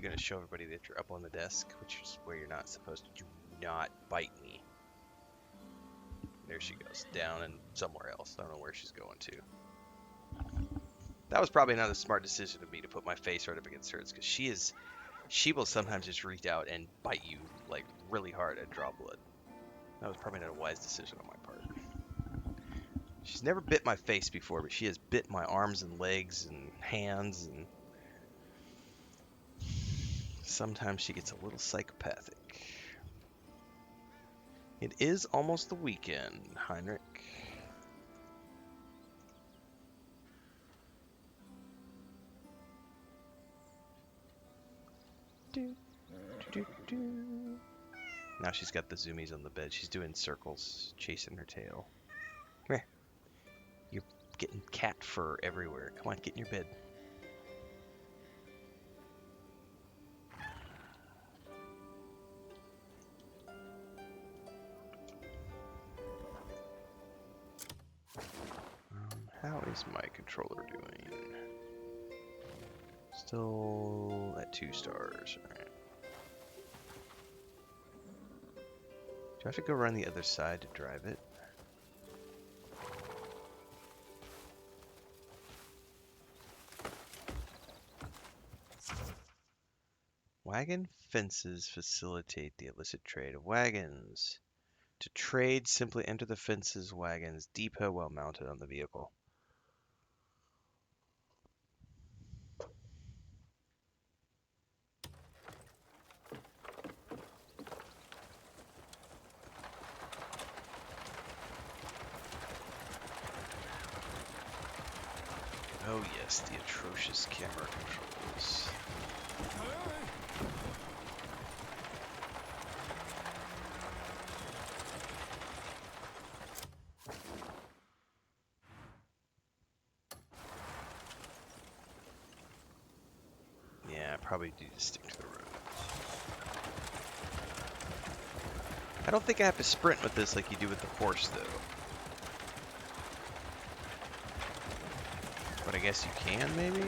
going to show everybody that you're up on the desk, which is where you're not supposed to. Do not bite me. There she goes, down and somewhere else. I don't know where she's going to. That was probably not a smart decision of me to put my face right up against hers, because she will sometimes just reach out and bite you like really hard and draw blood. That was probably not a wise decision on my part. She's never bit my face before, but she has bit my arms and legs and hands, and sometimes she gets a little psychopathic. It is almost the weekend, Heinrich. Now she's got the zoomies on the bed. She's doing circles, chasing her tail. Come here. You're getting cat fur everywhere. Come on, get in your bed. How is my controller doing? Still at 2 stars. All right. Do I have to go around the other side to drive it? Wagon fences facilitate the illicit trade of wagons. To trade, simply enter the fence's wagon's depot while mounted on the vehicle. Oh yes, the atrocious camera controls. Yeah, I probably do stick to the road. I don't think I have to sprint with this like you do with the horse, though. But I guess you can, maybe?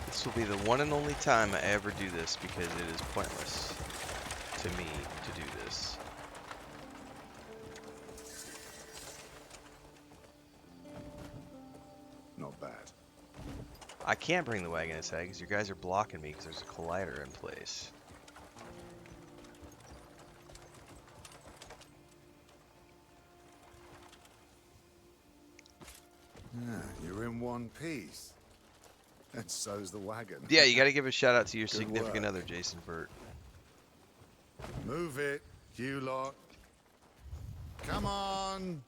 This will be the one and only time I ever do this, because it is pointless to me to do this. Not bad. I can't bring the wagon inside because you guys are blocking me because there's a collider in place. Yeah, you're in one piece. And so's the wagon. Yeah, you got to give a shout out to your Good significant work. other, Jason Burt. Move it, you lot. Come on.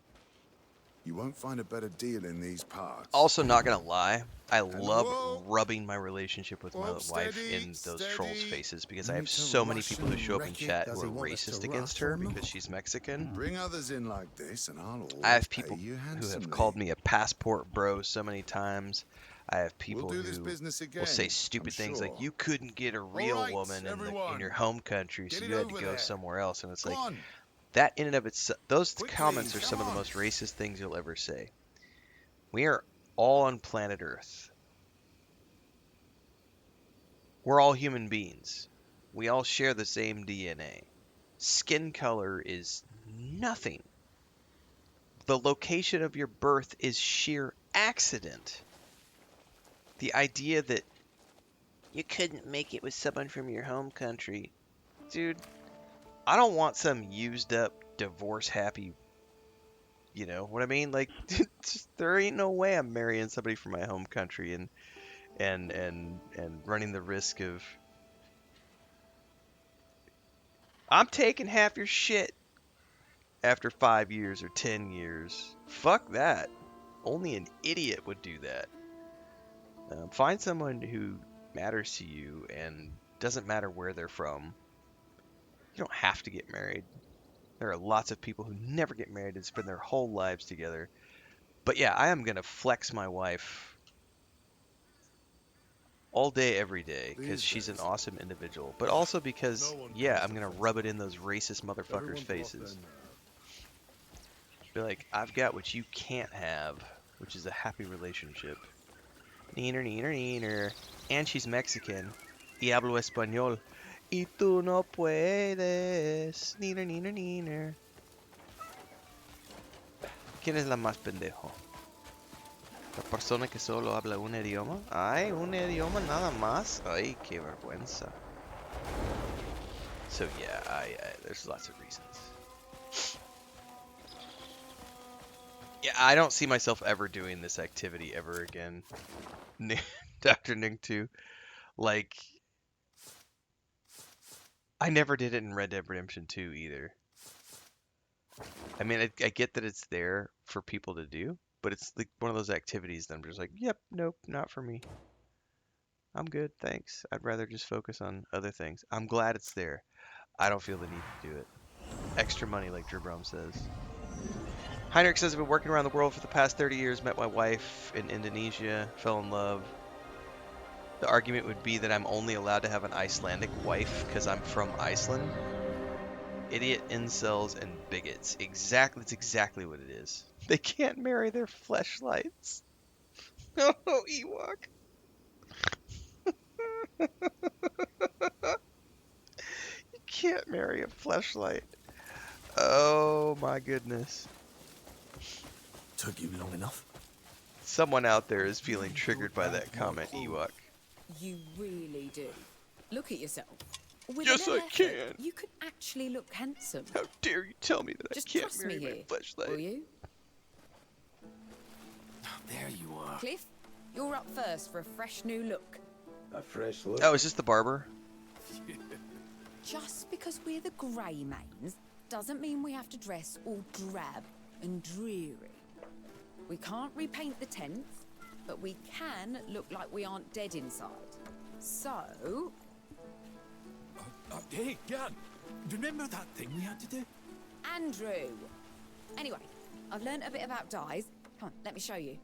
You won't find a better deal in these parts. Also, not gonna lie, I love whoa. rubbing my relationship with my Whoa, wife steady, in those trolls' steady. faces, because You I have need to so many rush people who and show up in wreck it. chat Does who are he want us to racist rush against her or not? because she's Mexican. Bring others in like this and I'll I have always people pay you who have handsomely. called me a passport bro so many times. I have people We'll do this who business again, will say I'm stupid things like, sure. "You couldn't get a real right, woman in everyone. your home country, so Get you it had to over go there. somewhere else." And it's Go like, on. that in and of itself, those Quickly, comments are come some of the on. most racist things you'll ever say. We are all on planet Earth. We're all human beings. We all share the same DNA. Skin color is nothing. The location of your birth is sheer accident. The idea that you couldn't make it with someone from your home country. Dude, I don't want some used up, divorce happy, you know what I mean? Like, there ain't no way I'm marrying somebody from my home country and running the risk of, I'm taking half your shit after 5 years or 10 years. Fuck that. Only an idiot would do that. Find someone who matters to you and doesn't matter where they're from. You don't have to get married. There are lots of people who never get married and spend their whole lives together. But yeah, I am going to flex my wife all day, every day, because These she's an days, awesome individual. But also no because, one yeah, comes I'm to going to fence rub it. it in those racist motherfuckers' Everyone drop their faces. nerve. Be like, I've got what you can't have, which is a happy relationship. Neener, neener, neener. And she's Mexican. Y hablo español. Y tú no puedes. Neener, neener, neener. ¿Quién es la más pendejo? ¿La persona que solo habla un idioma? Ay, un idioma nada más. Ay, qué vergüenza. So yeah, there's lots of reasons. Yeah, I don't see myself ever doing this activity ever again. Dr. Ning 2. Like, I never did it in Red Dead Redemption 2 either. I mean, I get that it's there for people to do, but it's like one of those activities that I'm just like, yep, nope, not for me. I'm good, thanks. I'd rather just focus on other things. I'm glad it's there. I don't feel the need to do it. Extra money, like Dribrom says. Heinrich says, I've been working around the world for the past 30 years, met my wife in Indonesia, fell in love. The argument would be that I'm only allowed to have an Icelandic wife because I'm from Iceland. Idiot incels and bigots. Exactly, that's exactly what it is. They can't marry their fleshlights. Oh, Ewok. You can't marry a fleshlight. Oh my goodness. Took you long enough. Someone out there is feeling triggered by that comment, Ewok. You really do. Look at yourself. With Yes, a little I effort, can. you could actually look handsome. How dare you tell me that Just I can't trust marry me my here, fleshlight? will you? There you are. Cliff, you're up first for a fresh new look. A fresh look. Oh, is this the barber? Just because we're the Greymanes doesn't mean we have to dress all drab and dreary. We can't repaint the tents, but we can look like we aren't dead inside. So... Hey, Jan, remember that thing we had to do? Andrew! Anyway, I've learned a bit about dyes. Come on, let me show you.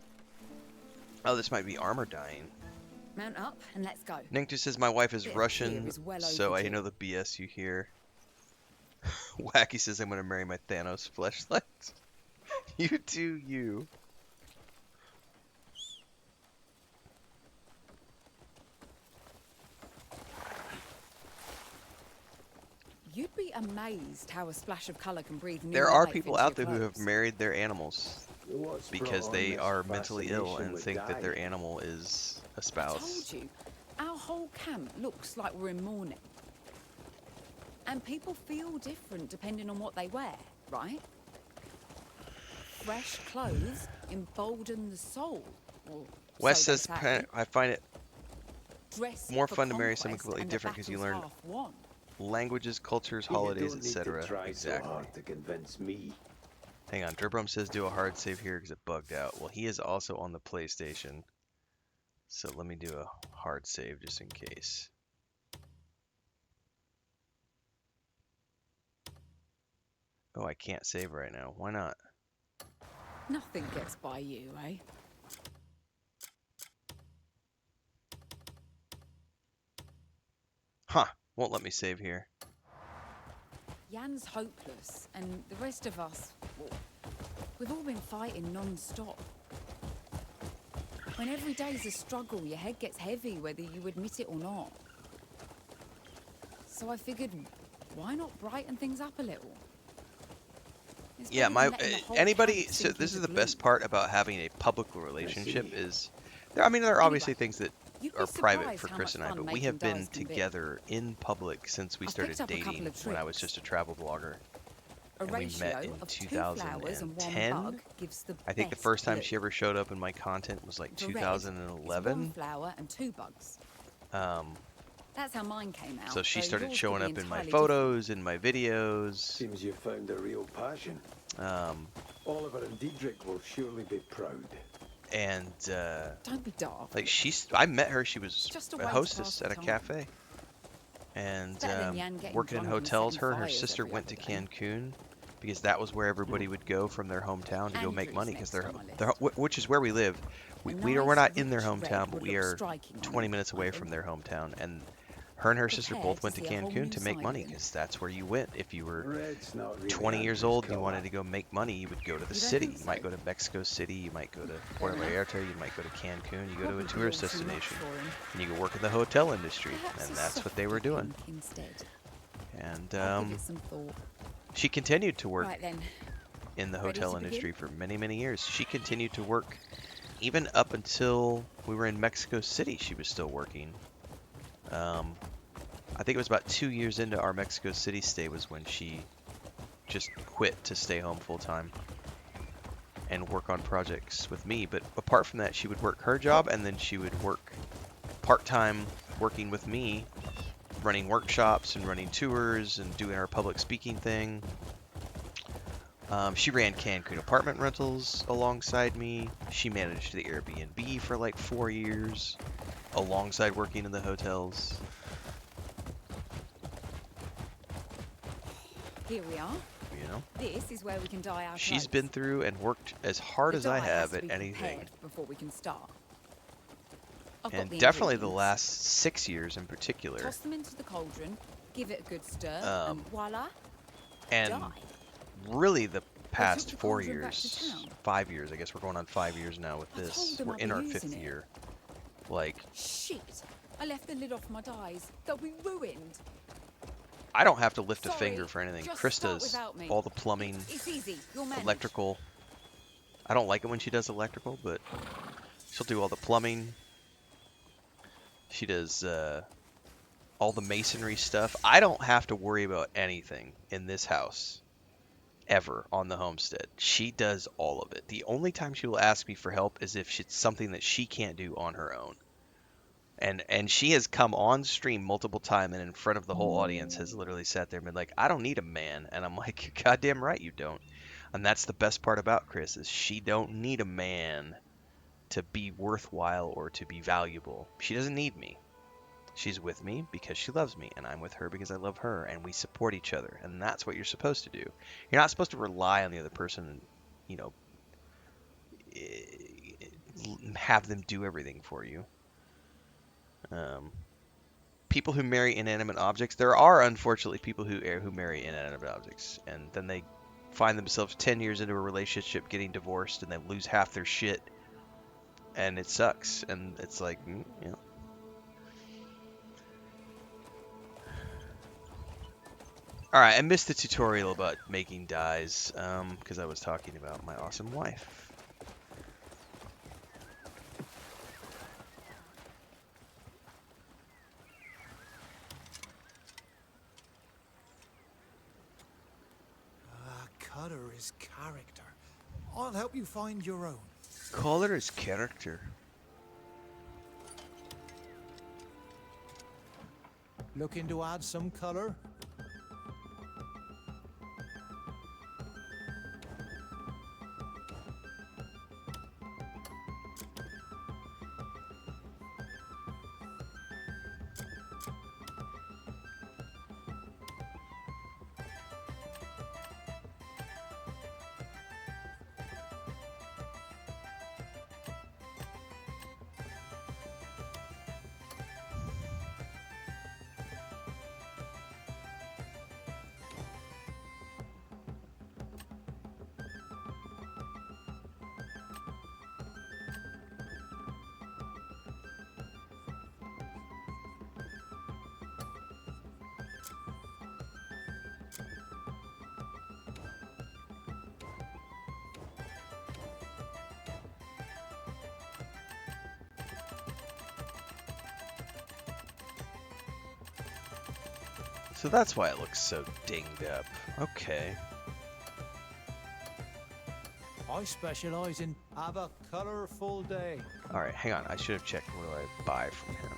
Oh, this might be armor dyeing. Mount up and let's go. Ninktu says my wife is Bit of Russian, fear is well so I overdue. know the BS you hear. Wacky says I'm gonna marry my Thanos fleshlight. You do you. You'd be amazed how a splash of colour can breathe new There are life people into out your there who have clothes. married their animals What's because brought on they this are mentally ill fascination and with think that their dye? animal is a I spouse. told you, our whole camp looks like we're in mourning. And people feel different depending on what they wear, right? Fresh clothes embolden the soul. Or Wes so they says say. I find it Dress more for fun to marry someone conquest completely and the different because you learn battle's half won. languages, cultures, You holidays, don't need to etc. try Exactly. so hard to convince me. Hang on, Durbrum says do a hard save here because it bugged out. Well, he is also on the PlayStation, so let me do a hard save just in case. Oh, I can't save right now. Why not? Nothing gets by you, eh? Huh, won't let me save here. Jan's hopeless, and the rest of us, well, we've all been fighting non-stop. When every day's a struggle, your head gets heavy whether you admit it or not. So I figured, why not brighten things up a little? It's Yeah, better my than letting the whole anybody. camp So sink this is into the best gloom. part about having a public relationship see. is, I mean, there are obviously Anyway, things that you'd be are private surprised for how Chris much and I, fun but we making have been dyes can be. together in public since we I've started picked up a couple dating of when I was tricks. just a travel blogger. A And we ratio met in of 2 flowers and 1 2010. bug gives the I think the best first time blue. she ever showed up in my content was like For red, it's 1 2011. flower and 2 bugs. Um, That's how mine came out. so she though started yours showing could be up in my entirely different. photos, in my videos. Seems you found a real passion. Um, Oliver and Diedrich will surely be proud. And Don't be daft. like I met her. She was Just a a way to hostess pass at a the time. cafe. And Better than Yan getting working in drunk and hotels. setting Her and her fires sister every went to other day. Cancun because that was where everybody would go from their hometown to go make Andrew's money because next on my list. which is where we live. A We're nice, not in their rich hometown, red but would we look are striking on 20 him, minutes I away from think. their hometown. And her and her sister Prepare both to went to see a whole Cancun new to make side money of him. because that's where you went if you were Red's not really 20 years Andrew's old and you colour. wanted to go make money. You would go to the You don't city. think You might so? go to Mexico City. You might go to Puerto Vallarta. You might go to Cancun. You go to a Probably tourist all too much destination. for him. And you go work in the hotel industry. Perhaps And a that's what they were softer doing. pink instead. And I'll give it some thought. she continued to work Right then. in the Ready hotel to begin? industry for many, many years. She continued to work even up until we were in Mexico City. She was still working. I think it was about 2 years into our Mexico City stay was when she just quit to stay home full time and work on projects with me. But apart from that, she would work her job and then she would work part-time working with me, running workshops and running tours and doing our public speaking thing. She ran Cancun apartment rentals alongside me. She managed the Airbnb for like 4 years alongside working in the hotels. Here we are. You know, This is where we can dye our she's clothes. been through and worked as hard The as I dye have has to at be anything. prepared before we can start. I've got And the definitely the ingredients. last 6 years in particular. Toss them into the cauldron, give it a good stir, Um, and voila, And dye. really the past the 4 cauldron back to years, town. 5 years, I guess we're going on 5 years now with I this. told them We're I'd in be our using 5th it. year. Like, Shit! I left the lid off my dyes. They'll be ruined. I don't have to lift a Sorry, finger for anything. just Chris start does without me. all the plumbing, It's easy. You'll manage. electrical. I don't like it when she does electrical, but she'll do all the plumbing. She does all the masonry stuff. I don't have to worry about anything in this house ever on the homestead. She does all of it. The only time she will ask me for help is if it's something that she can't do on her own. And she has come on stream multiple times and in front of the whole audience has literally sat there and been like, I don't need a man. And I'm like, you're goddamn right you don't. And that's the best part about Chris is she don't need a man to be worthwhile or to be valuable. She doesn't need me. She's with me because she loves me, and I'm with her because I love her, and we support each other. And that's what you're supposed to do. You're not supposed to rely on the other person and, you know, have them do everything for you. People who marry inanimate objects, there are unfortunately people who marry inanimate objects, and then they find themselves 10 years into a relationship getting divorced, and they lose half their shit, and it sucks. And it's like, you know. Alright, I missed the tutorial about making dyes, because I was talking about my awesome wife. Colour is character. I'll help you find your own. Color is character. Looking to add some colour? So that's why it looks so dinged up. Okay. I specialise in have a colourful day. Alright, hang on. I should have checked what do I buy from him.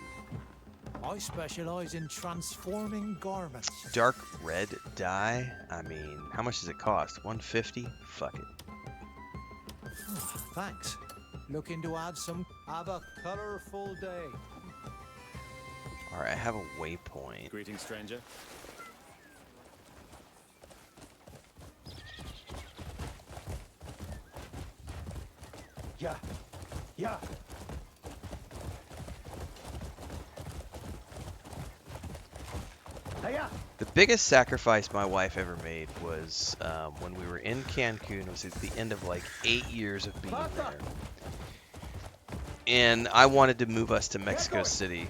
I specialise in transforming garments. Dark red dye? I mean, how much does it cost? $150? Fuck it. Thanks. Looking to have a colorful day. Alright, I have a waypoint. Greetings, stranger. Yeah. Yeah. Hiya. The biggest sacrifice my wife ever made was when we were in Cancun. It was at the end of like 8 years of being there. And I wanted to move us to Mexico City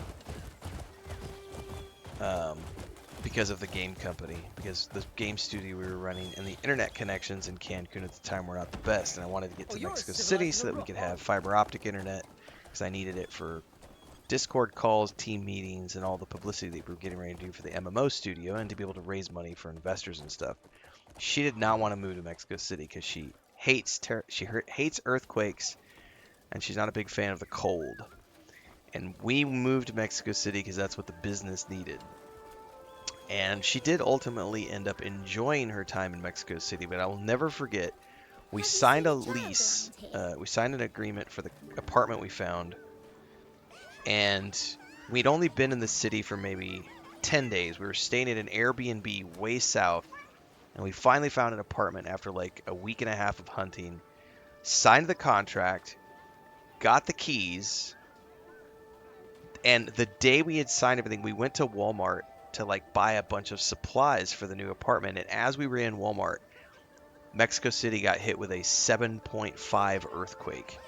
because of the game company, because the game studio we were running and the internet connections in Cancun at the time were not the best. And I wanted to get to Mexico City so that we could have fiber optic internet because I needed it for Discord calls, team meetings, and all the publicity that we were getting ready to do for the MMO studio, and to be able to raise money for investors and stuff. She did not want to move to Mexico City because she hates hates earthquakes, and she's not a big fan of the cold. And we moved to Mexico City because that's what the business needed. And she did ultimately end up enjoying her time in Mexico City, but I will never forget. We signed a lease. We signed an agreement for the apartment we found. And we'd only been in the city for maybe 10 days. We were staying at an Airbnb way south, and we finally found an apartment after like a week and a half of hunting, signed the contract, got the keys, and the day we had signed everything, we went to Walmart to like buy a bunch of supplies for the new apartment. And as we were in Walmart, Mexico City got hit with a 7.5 earthquake.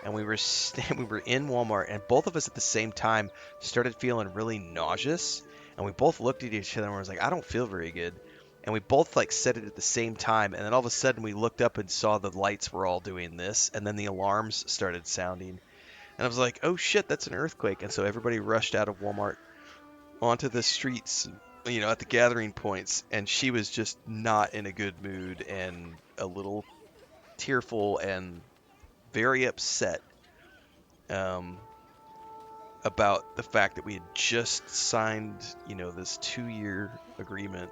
And we were in Walmart, and both of us at the same time started feeling really nauseous. And we both looked at each other and was like, I don't feel very good. And we both like said it at the same time. And then all of a sudden we looked up and saw the lights were all doing this. And then the alarms started sounding. And I was like, oh shit, that's an earthquake. And so everybody rushed out of Walmart onto the streets, you know, at the gathering points. And she was just not in a good mood and a little tearful and very upset about the fact that we had just signed, you know, this 2-year agreement,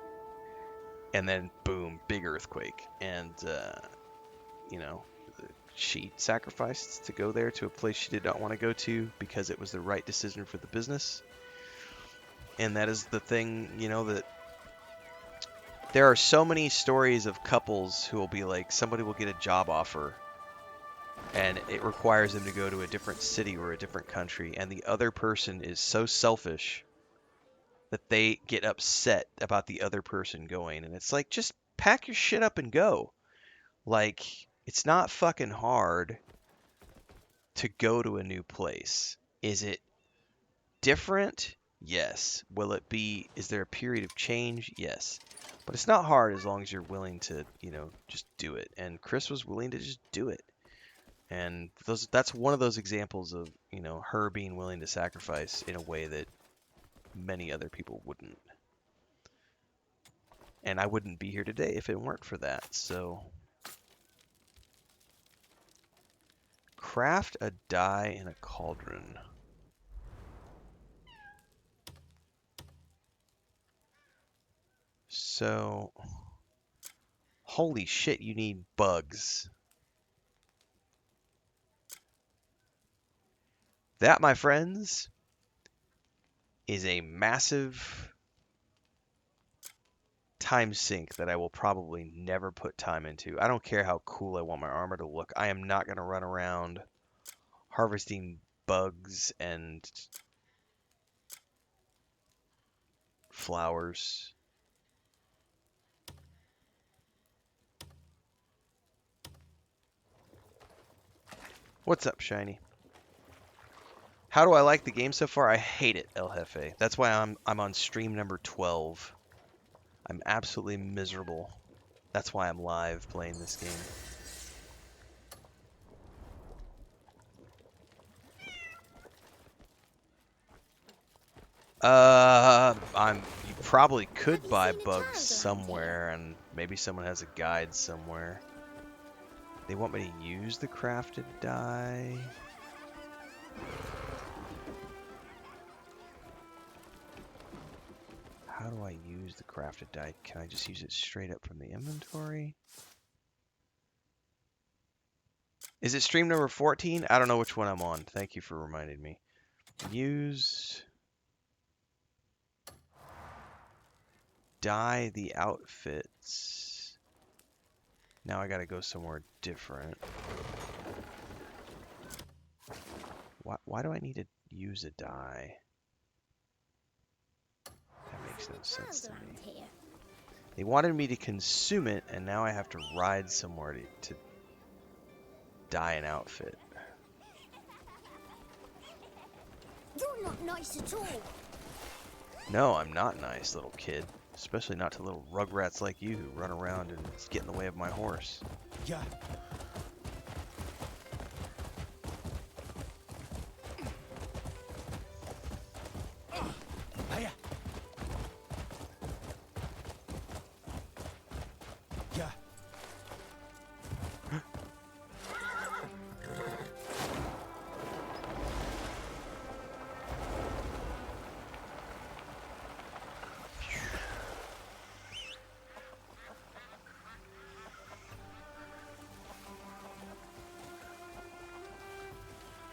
and then boom, big earthquake. And you know, she sacrificed to go there to a place she did not want to go to because it was the right decision for the business. And that is the thing, you know, that there are so many stories of couples who will be like, somebody will get a job offer and it requires them to go to a different city or a different country, and the other person is so selfish that they get upset about the other person going. And it's like, just pack your shit up and go. Like, it's not fucking hard to go to a new place. Is it different? Yes. Is there a period of change? Yes. But it's not hard as long as you're willing to, you know, just do it. And Chris was willing to just do it. And that's one of those examples of, you know, her being willing to sacrifice in a way that many other people wouldn't. And I wouldn't be here today if it weren't for that. So, craft a die in a cauldron. So, holy shit, you need bugs. That, my friends, is a massive time sink that I will probably never put time into. I don't care how cool I want my armor to look. I am not going to run around harvesting bugs and flowers. What's up, Shiny? How do I like the game so far? I hate it, El Jefe. That's why I'm on stream number 12. I'm absolutely miserable. That's why I'm live playing this game. You probably could buy bugs somewhere, and maybe someone has a guide somewhere. They want me to use the crafted die. How do I use the crafted die? Can I just use it straight up from the inventory? Is it stream number 14? I don't know which one I'm on. Thank you for reminding me. Use dye the outfits. Now I gotta go somewhere different. Why do I need to use a dye? That makes no sense to me. They wanted me to consume it, and now I have to ride somewhere to dye an outfit. You're not nice at all. No, I'm not nice, little kid. Especially not to little rugrats like you who run around and get in the way of my horse. Yeah. Hiya. Yeah.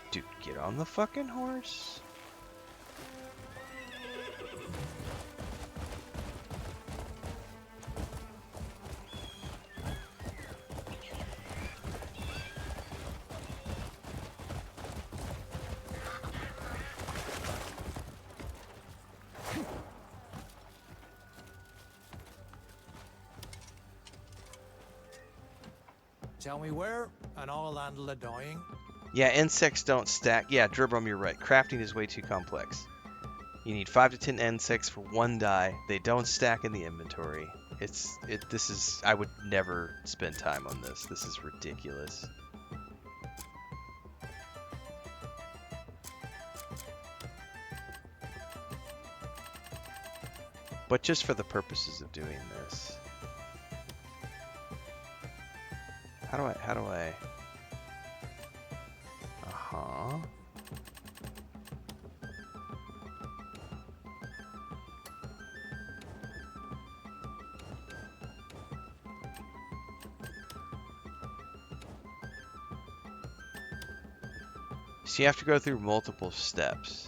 Dude, get on the fucking horse. Tell me where, and I'll handle the dying. Yeah, insects don't stack. Yeah, Dribbum, you're right. Crafting is way too complex. You need 5 to 10 insects for one dye. They don't stack in the inventory. This is, I would never spend time on this. This is ridiculous. But just for the purposes of doing this. How do I? Uh-huh. So you have to go through multiple steps.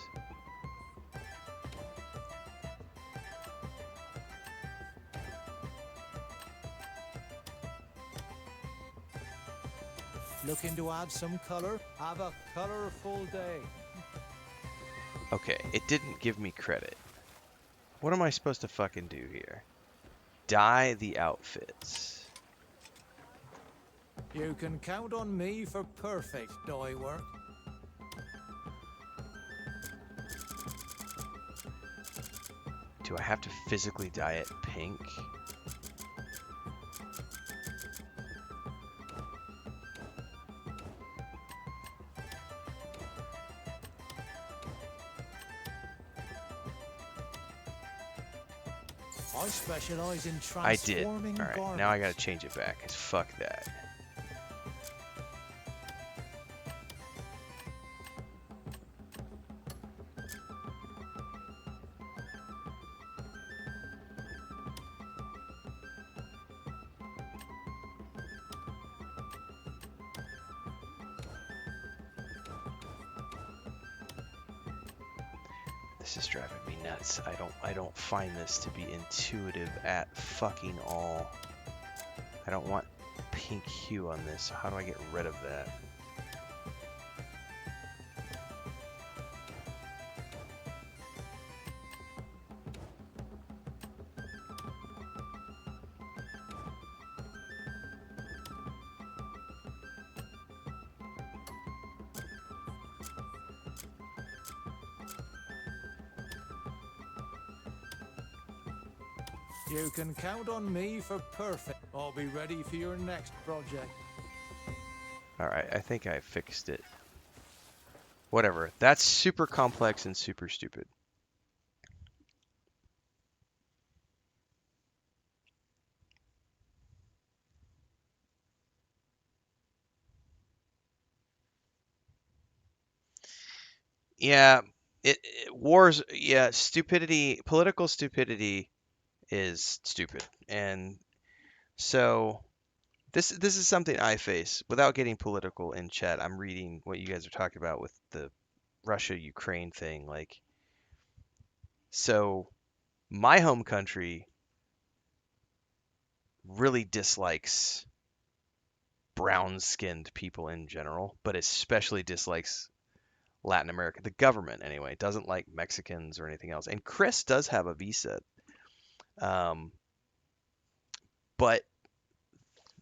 Looking to add some color? Have a colorful day. Okay, it didn't give me credit. What am I supposed to fucking do here? Dye the outfits. You can count on me for perfect dye work. Do I have to physically dye it pink? I specialize in I did. transforming Alright, garments. now I gotta change it back, 'cause fuck that. This is driving me nuts. I don't find this to be intuitive at fucking all. I don't want pink hue on this, so how do I get rid of that? You can count on me for perfect. I'll be ready for your next project. Alright, I think I fixed it. Whatever. That's super complex and super stupid. Yeah, wars, yeah, stupidity, political stupidity is stupid. And so This is something I face without getting political in chat. I'm reading what you guys are talking about with the Russia-Ukraine thing. Like, so my home country really dislikes brown-skinned people in general, but especially dislikes Latin America. The government, anyway, doesn't like Mexicans or anything else. And Chris does have a visa, um, but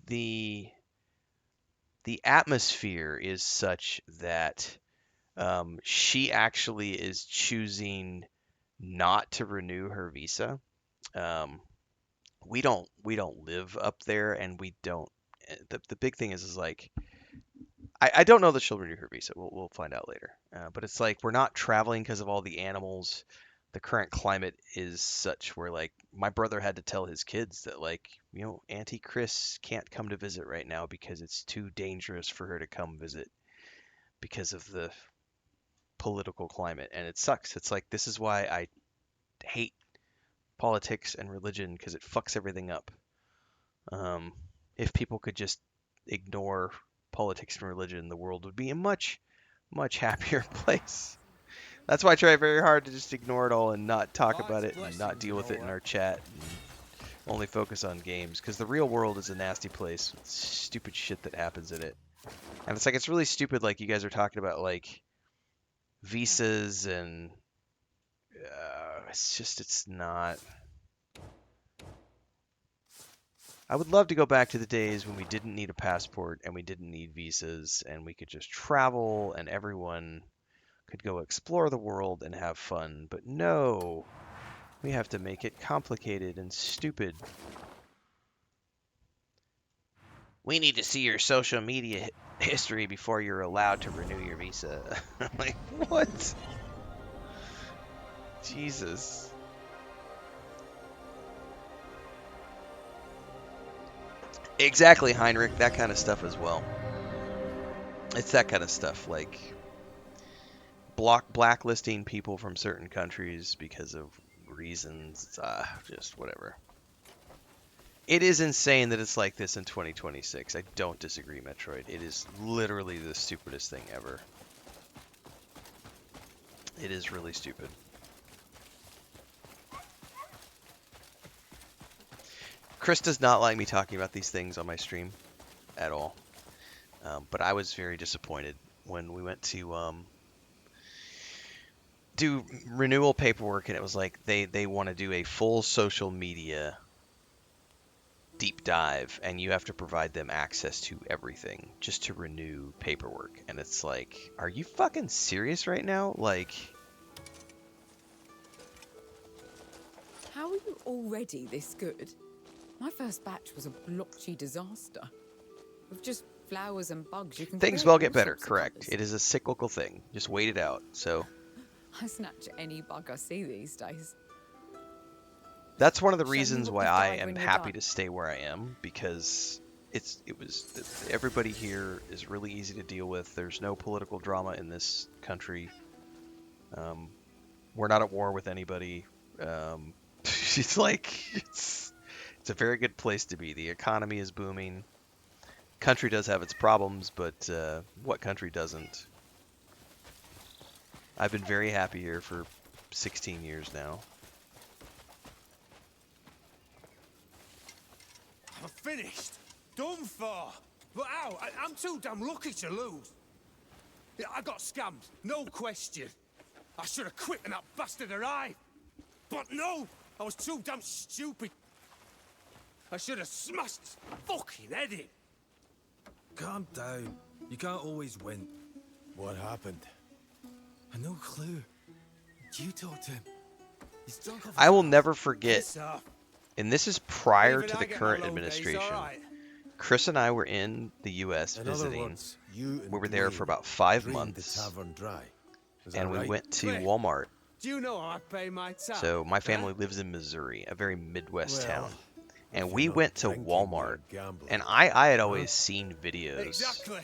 the the atmosphere is such that she actually is choosing not to renew her visa. Um, we don't live up there, and we don't. The big thing is like I don't know that she'll renew her visa. We'll find out later. But it's like we're not traveling because of all the animals. The current climate is such where like my brother had to tell his kids that like Auntie Chris can't come to visit right now because it's too dangerous for her to come visit because of the political climate, and it sucks. It's like this is why I hate politics and religion because it fucks everything up. If people could just ignore politics and religion, the world would be a much, much happier place. That's why I try very hard to just ignore it all and not talk about it and not deal with it in our chat and only focus on games because the real world is a nasty place with stupid shit that happens in it. And it's like it's really stupid like you guys are talking about like visas and it's not. I would love to go back to the days when we didn't need a passport and we didn't need visas and we could just travel and everyone could go explore the world and have fun. But no, we have to make it complicated and stupid. We need to see your social media history before you're allowed to renew your visa. I'm like, what? Jesus. Exactly, Heinrich. That kind of stuff as well. It's that kind of stuff, like blacklisting people from certain countries because of reasons. Just whatever. It is insane that it's like this in 2026. I don't disagree, Metroid. It is literally the stupidest thing ever. It is really stupid. Chris does not like me talking about these things on my stream at all. But I was very disappointed when we went to do renewal paperwork, and it was like they want to do a full social media deep dive, and you have to provide them access to everything just to renew paperwork. And it's like, are you fucking serious right now? Like, How are you already this good? My first batch was a blotchy disaster. With just flowers and bugs, you can things create will all get better, sorts of correct. colours. It is a cyclical thing. Just wait it out. So I snatch any bug I see these days. that's one of the Show me reasons what why you've I got am when you're happy done. to stay where I am, because everybody here is really easy to deal with. There's no political drama in this country. We're not at war with anybody. It's like it's a very good place to be. The economy is booming. Country does have its problems, but what country doesn't? I've been very happy here for 16 years now. I'm finished. Done for. But how? I'm too damn lucky to lose. Yeah, I got scammed, no question. I should have quit when that bastard arrived. But no, I was too damn stupid. I should have smashed his fucking head in. Calm down. You can't always win. What happened? I no clue. You talk to him. He's drunk off his I will ass. never forget, Piss off. and this is prior Even to I the get my current low days, administration. alright. Chris and I were in the U.S. In other visiting. words, you and We were there for Dwayne about 5 drained months, the tavern dry. Is that and we right? went to Cliff. Walmart. Do you know how I pay my tab? So my family Huh? lives in Missouri, a very Midwest Well, town. And if we you're not went to drinking, Walmart, you're gambling. and I had always seen videos Exactly.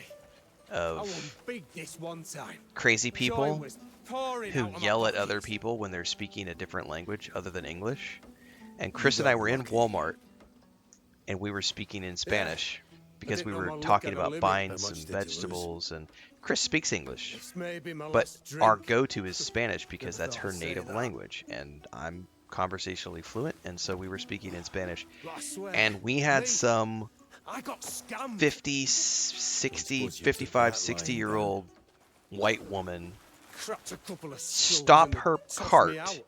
I of won big this one time. crazy Joy people was pouring who out of my yell at other pockets. people when they're speaking a different language other than English. And Chris and I got were in lucky. Walmart, and we were speaking in Spanish because we didn't know were my luck talking had a about limit. buying How some much did you lose? vegetables, and Chris speaks English, This may be my but last our drink. go-to is Spanish because Never that's thought her I'd say native that. language, and I'm conversationally fluent, and so we were speaking in Spanish. But I swear, And we had me, some I got scammed. 50, Well, 60, suppose you took 55, that 60-year-old white woman Cracked a couple of skulls stop and her tossed me cart out.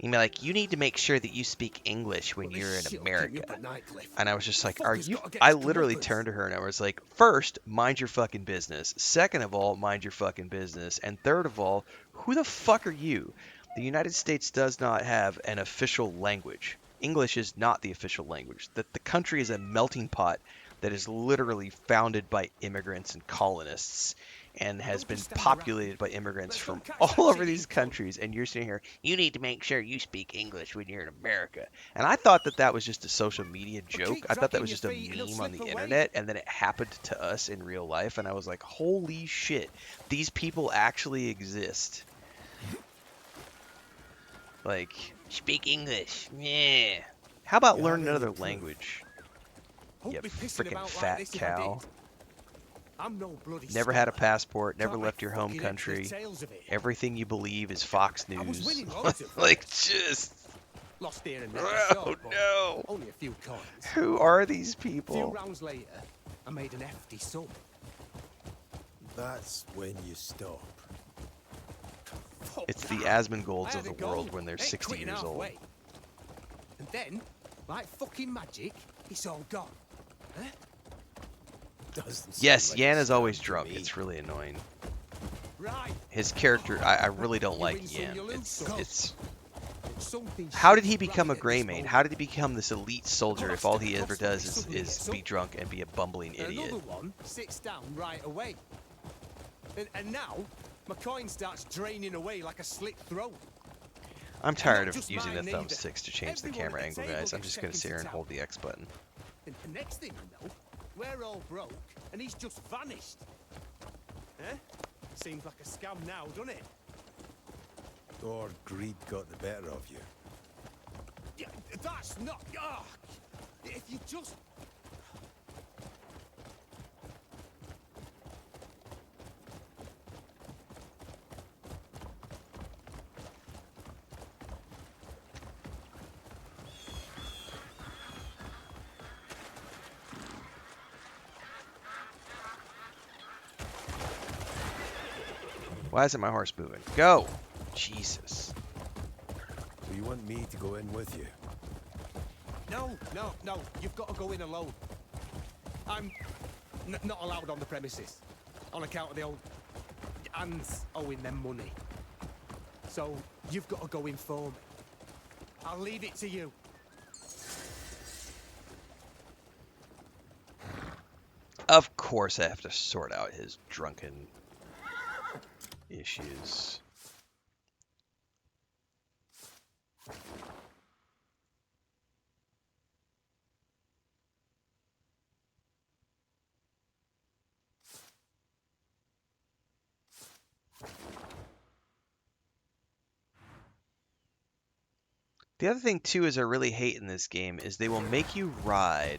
and be like, you need to make sure that you speak English when But this you're in shit'll keep me America. up at night, Cliff. And I was just like, are Fucker's you? gotta get I his literally comeuppance. turned to her and I was like, first, mind your fucking business. Second of all, mind your fucking business. And third of all, who the fuck are you? The United States does not have an official language. English is not the official language. That the country is a melting pot that is literally founded by immigrants and colonists and has Don't been just stand populated around. by immigrants Let's go from catch all that over cheating these cunt. countries. And you're sitting here, you need to make sure you speak English when you're in America. And I thought that that was just a social media joke. keep I thought that dragging was your just a feet and it'll meme on the slip away. internet, and then it happened to us in real life, and I was like, holy shit, these people actually exist. Like, speak English. Yeah. How about You learn have any another proof? language? Won't You be pissing freaking about fat like this if I cow. did. I'm no bloody Never had a scholar. passport, never Can't left make your home fucking heads nor country. tails of it. Everything you believe is Fox I was News. winning loads at Like, first. just, Lost here and there, oh sure, but no. only a few coins. Who are these A few people? rounds later, I made an hefty sum. That's when you stop. Fuck It's the that. Asmongold's I of had the a world goal. when they're Ain't 60 quitting years old. halfway. And then, like fucking magic, it's all gone. Huh? Doesn't sound Yes, like Yan a is always scam to drunk. me. It's really annoying. Right. His character, I really don't You like win some, Yan. you lose some. It's. Something How did he shit's become a right at Grey this Mane? moment. How did he become this elite soldier if all he ever Constantly does suddenly is gets be up. drunk and be a bumbling idiot? Another one sits down right away. And now, my coin starts draining away like a slit throat. I'm tired not of just using the mine either. thumbsticks to change the Everyone camera at angle, the table guys. I'm gets just gonna taken sit to here and town. hold the X button. And the next thing you know, we're all broke, and he's just vanished. Eh? Seems like a scam now, doesn't it? Or greed got the better of you. Yeah, that's not. Ah, if you just. Why isn't my horse moving? Go! Jesus. So you want me to go in with you? No, no, no. You've got to go in alone. I'm not allowed on the premises on account of the old hands owing them money. So you've got to go in for me. I'll leave it to you. Of course I have to sort out his drunken issues. The other thing too is I really hate in this game is they will make you ride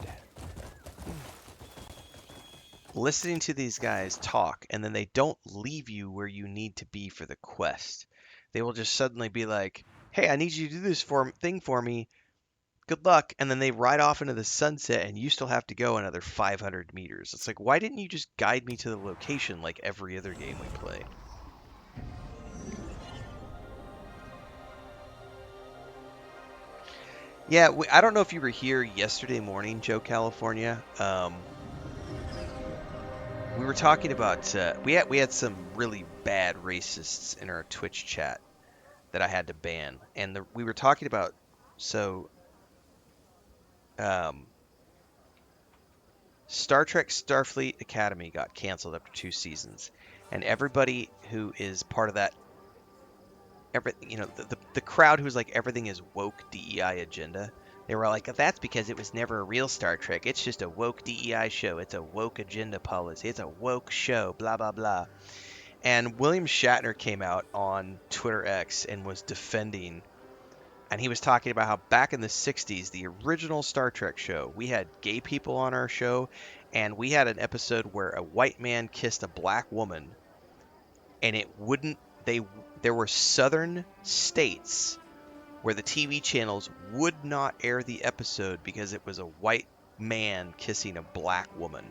listening to these guys talk, and then they don't leave you where you need to be for the quest. They will just suddenly be like, hey, I need you to do this thing for me. Good luck. And then they ride off into the sunset, and you still have to go another 500 meters. It's like, why didn't you just guide me to the location like every other game we play? Yeah, I don't know if you were here yesterday morning, Joe, California. We were talking about we had some really bad racists in our Twitch chat that I had to ban, and we were talking about Star Trek Starfleet Academy got canceled after 2 seasons, and everybody who is part of that, the crowd who's like everything is woke DEI agenda. They were like, that's because it was never a real Star Trek. It's just a woke DEI show. It's a woke agenda policy. It's a woke show, blah, blah, blah. And William Shatner came out on Twitter X and was defending, and he was talking about how back in the 60s, the original Star Trek show, we had gay people on our show, and we had an episode where a white man kissed a black woman, and it wouldn't. There were southern states where the TV channels would not air the episode because it was a white man kissing a black woman.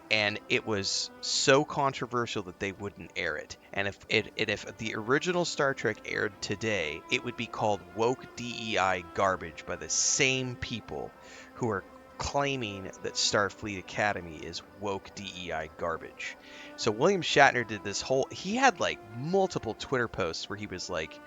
And it was so controversial that they wouldn't air it. And if the original Star Trek aired today, it would be called woke DEI garbage by the same people who are claiming that Starfleet Academy is woke DEI garbage. So William Shatner did this whole, he had like multiple Twitter posts where he was like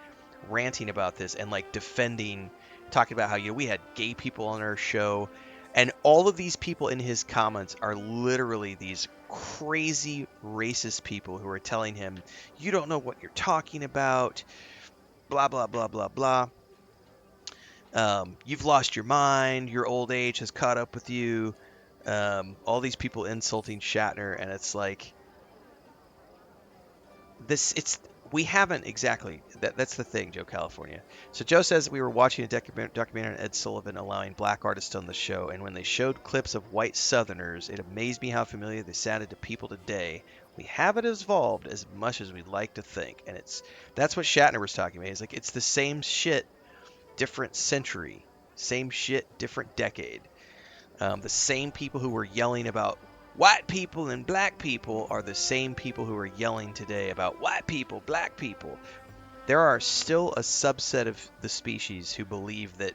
ranting about this and like defending, talking about how, you know, we had gay people on our show. And all of these people in his comments are literally these crazy racist people who are telling him, you don't know what you're talking about, blah, blah, blah, blah, blah. You've lost your mind. Your old age has caught up with you. All these people insulting Shatner. And it's like, we haven't exactly. That's the thing, Joe California. So Joe says we were watching a documentary on Ed Sullivan allowing black artists on the show, and when they showed clips of white Southerners, it amazed me how familiar they sounded to people today. We haven't evolved as much as we'd like to think, and that's what Shatner was talking about. He's like, it's the same shit, different century, same shit, different decade. The same people who were yelling about white people and black people are the same people who are yelling today about white people, black people. There are still a subset of the species who believe that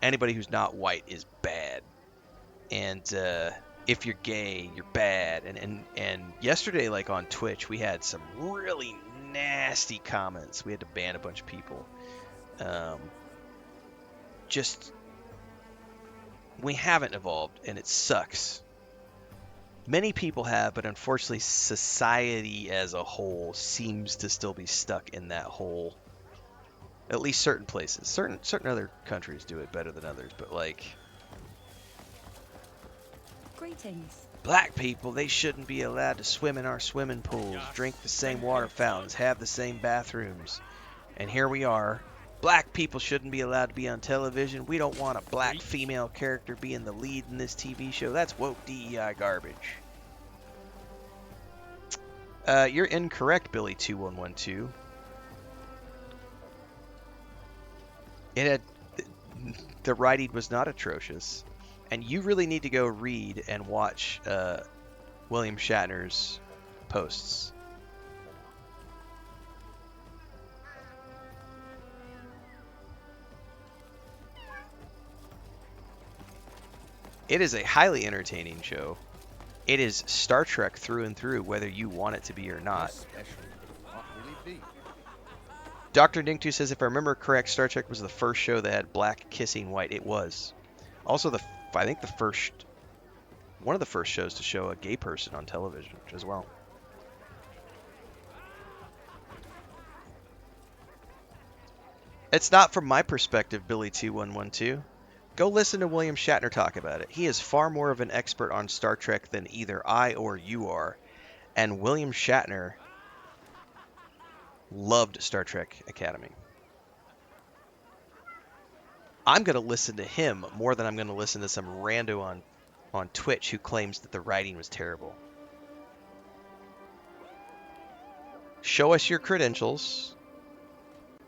anybody who's not white is bad. And if you're gay, you're bad. And yesterday, like on Twitch, we had some really nasty comments. We had to ban a bunch of people. We haven't evolved, and it sucks. Many people have, but unfortunately society as a whole seems to still be stuck in that hole. At least certain places. Certain other countries do it better than others, but like... Greetings. Black people, they shouldn't be allowed to swim in our swimming pools, drink the same water fountains, have the same bathrooms. And here we are. Black people shouldn't be allowed to be on television. We don't want a black female character being the lead in this TV show. That's woke DEI garbage. You're incorrect, Billy2112. The writing was not atrocious. And you really need to go read and watch William Shatner's posts. It is a highly entertaining show. It is Star Trek through and through, whether you want it to be or not. Dr. Dinktu says, if I remember correct, Star Trek was the first show that had black kissing white. It was. Also, I think one of the first shows to show a gay person on television as well. It's not from my perspective, Billy2112. Go listen to William Shatner talk about it. He is far more of an expert on Star Trek than either I or you are. And William Shatner loved Star Trek Academy. I'm going to listen to him more than I'm going to listen to some rando on Twitch who claims that the writing was terrible. Show us your credentials.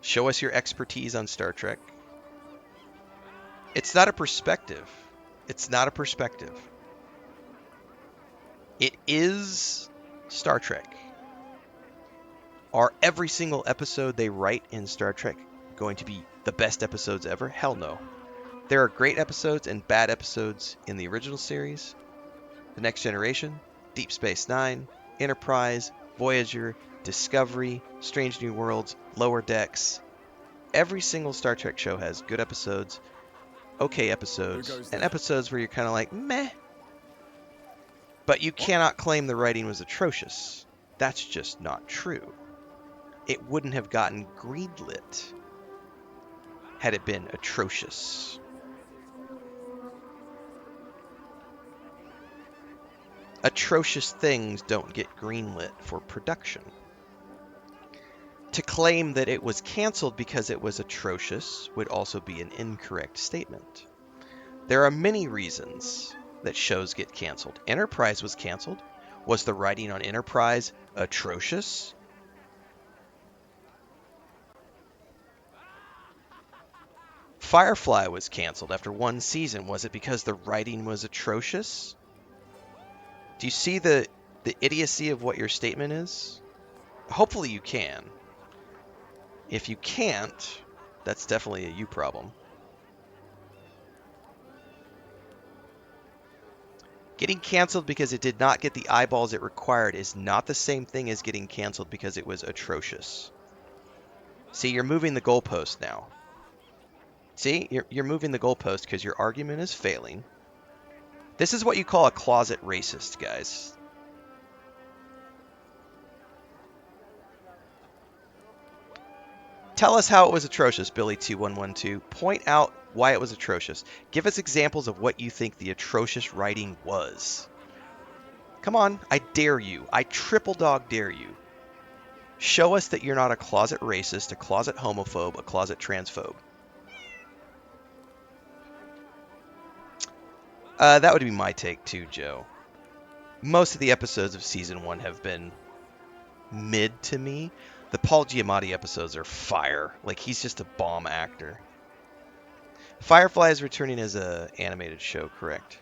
Show us your expertise on Star Trek. It's not a perspective. It's not a perspective. It is Star Trek. Are every single episode they write in Star Trek going to be the best episodes ever? Hell no. There are great episodes and bad episodes in the original series, The Next Generation, Deep Space Nine, Enterprise, Voyager, Discovery, Strange New Worlds, Lower Decks. Every single Star Trek show has good episodes, okay episodes, and episodes where you're kind of like, meh. But you cannot claim the writing was atrocious. That's just not true. It wouldn't have gotten greenlit had it been atrocious. Atrocious things don't get greenlit for production. To claim that it was canceled because it was atrocious would also be an incorrect statement. There are many reasons that shows get canceled. Enterprise was canceled. Was the writing on Enterprise atrocious? Firefly was canceled after one season. Was it because the writing was atrocious? Do you see the idiocy of what your statement is? Hopefully you can. If you can't, that's definitely a you problem. Getting canceled because it did not get the eyeballs it required is not the same thing as getting canceled because it was atrocious. See, you're moving the goalpost now. See, you're moving the goalpost because your argument is failing. This is what you call a closet racist, guys. Tell us how it was atrocious, Billy2112. Point out why it was atrocious. Give us examples of what you think the atrocious writing was. Come on, I dare you. I triple dog dare you. Show us that you're not a closet racist, a closet homophobe, a closet transphobe. That would be my take too, Joe. Most of the episodes of Season 1 have been mid to me. The Paul Giamatti episodes are fire. Like, he's just a bomb actor. Firefly is returning as an animated show, correct?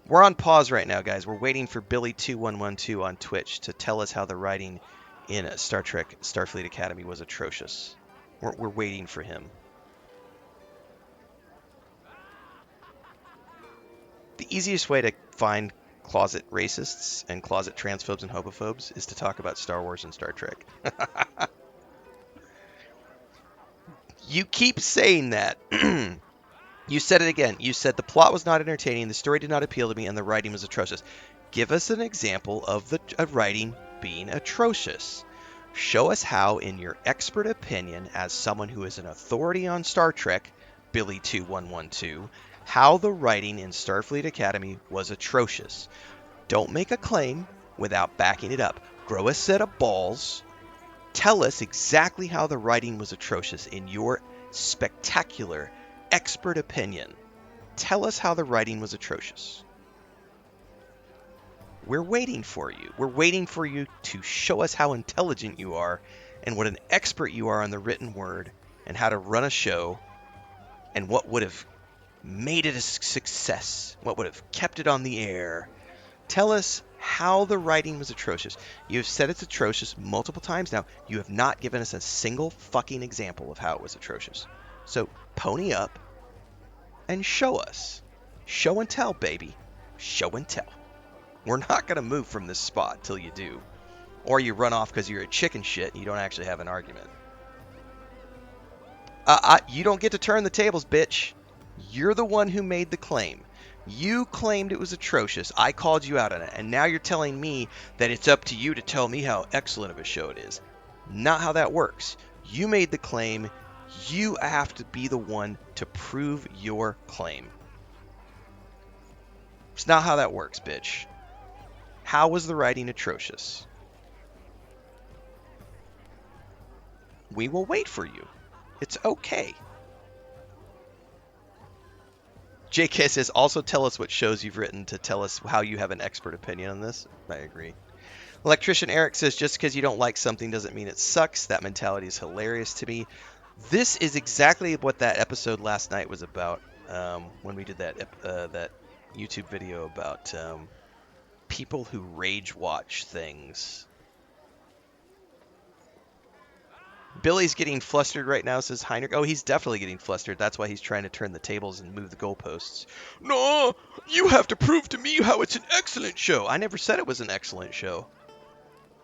We're on pause right now, guys. We're waiting for Billy2112 on Twitch to tell us how the writing in Star Trek Starfleet Academy was atrocious. We're waiting for him. The easiest way to find closet racists and closet transphobes and homophobes is to talk about Star Wars and Star Trek. You keep saying that. You said it again. You said the plot was not entertaining, the story did not appeal to me, and the writing was atrocious. Give us an example of the writing being atrocious. Show us how, in your expert opinion, as someone who is an authority on Star Trek, Billy2112, how the writing in Starfleet Academy was atrocious. Don't make a claim without backing it up. Grow a set of balls. Tell us exactly how the writing was atrocious in your spectacular expert opinion. Tell us how the writing was atrocious. We're waiting for you. We're waiting for you to show us how intelligent you are and what an expert you are on the written word and how to run a show and what would have made it a success, what would have kept it on the air. Tell us how the writing was atrocious. You have said it's atrocious multiple times now. You have not given us a single fucking example of how it was atrocious. So pony up and show us. Show and tell, baby. Show and tell. We're not going to move from this spot till you do. Or you run off because you're a chicken shit and you don't actually have an argument. You don't get to turn the tables, bitch. You're the one who made the claim. You claimed it was atrocious. I called you out on it. And now you're telling me that it's up to you to tell me how excellent of a show it is. Not how that works. You made the claim. You have to be the one to prove your claim. It's not how that works, bitch. How was the writing atrocious? We will wait for you. It's okay. JK says, also tell us what shows you've written to tell us how you have an expert opinion on this. I agree. Electrician Eric says, just because you don't like something doesn't mean it sucks. That mentality is hilarious to me. This is exactly what that episode last night was about, when we did that YouTube video about people who rage watch things. Billy's getting flustered right now, says Heinrich. Oh, he's definitely getting flustered. That's why he's trying to turn the tables and move the goalposts. No, you have to prove to me how it's an excellent show. I never said it was an excellent show.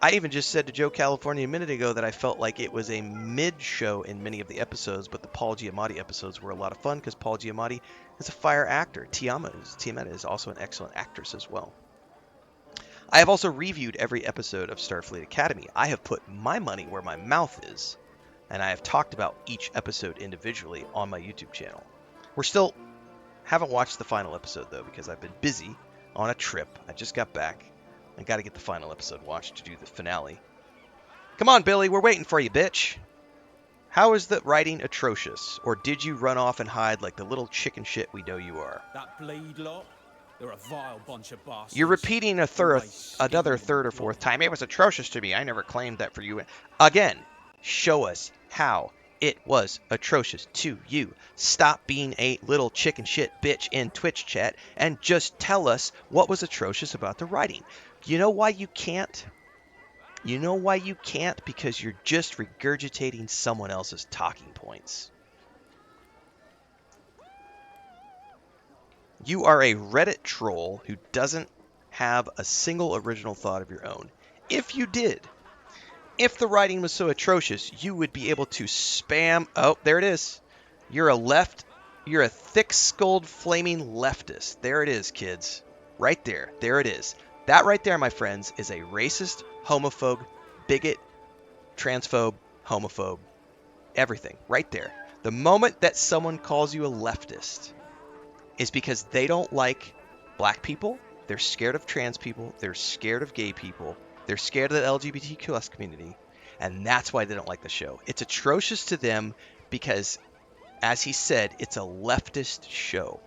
I even just said to Joe California a minute ago that I felt like it was a mid show in many of the episodes, but the Paul Giamatti episodes were a lot of fun because Paul Giamatti is a fire actor. Tiametta is also an excellent actress as well. I have also reviewed every episode of Starfleet Academy. I have put my money where my mouth is, and I have talked about each episode individually on my YouTube channel. We're still haven't watched the final episode though because I've been busy on a trip. I just got back. I got to get the final episode watched to do the finale. Come on, Billy, we're waiting for you, bitch. How is the writing atrocious? Or did you run off and hide like the little chicken shit we know you are? That bleed lot, they're a vile bunch of bastards. You're repeating Always another scheming third or and fourth plotting. time. It was atrocious to me. I never claimed that for you. Again, show us how it was atrocious to you. Stop being a little chicken shit bitch in Twitch chat and just tell us what was atrocious about the writing. You know why you can't? You know why you can't? Because you're just regurgitating someone else's talking points. You are a Reddit troll who doesn't have a single original thought of your own. If you did, if the writing was so atrocious, you would be able to spam. Oh, there it is. You're a thick-skulled flaming leftist. There it is, kids. Right there. There it is. That right there, my friends, is a racist, homophobe, bigot, transphobe, homophobe, everything. Right there. The moment that someone calls you a leftist is because they don't like black people, they're scared of trans people, they're scared of gay people, they're scared of the LGBTQ+ community, and that's why they don't like the show. It's atrocious to them because, as he said, it's a leftist show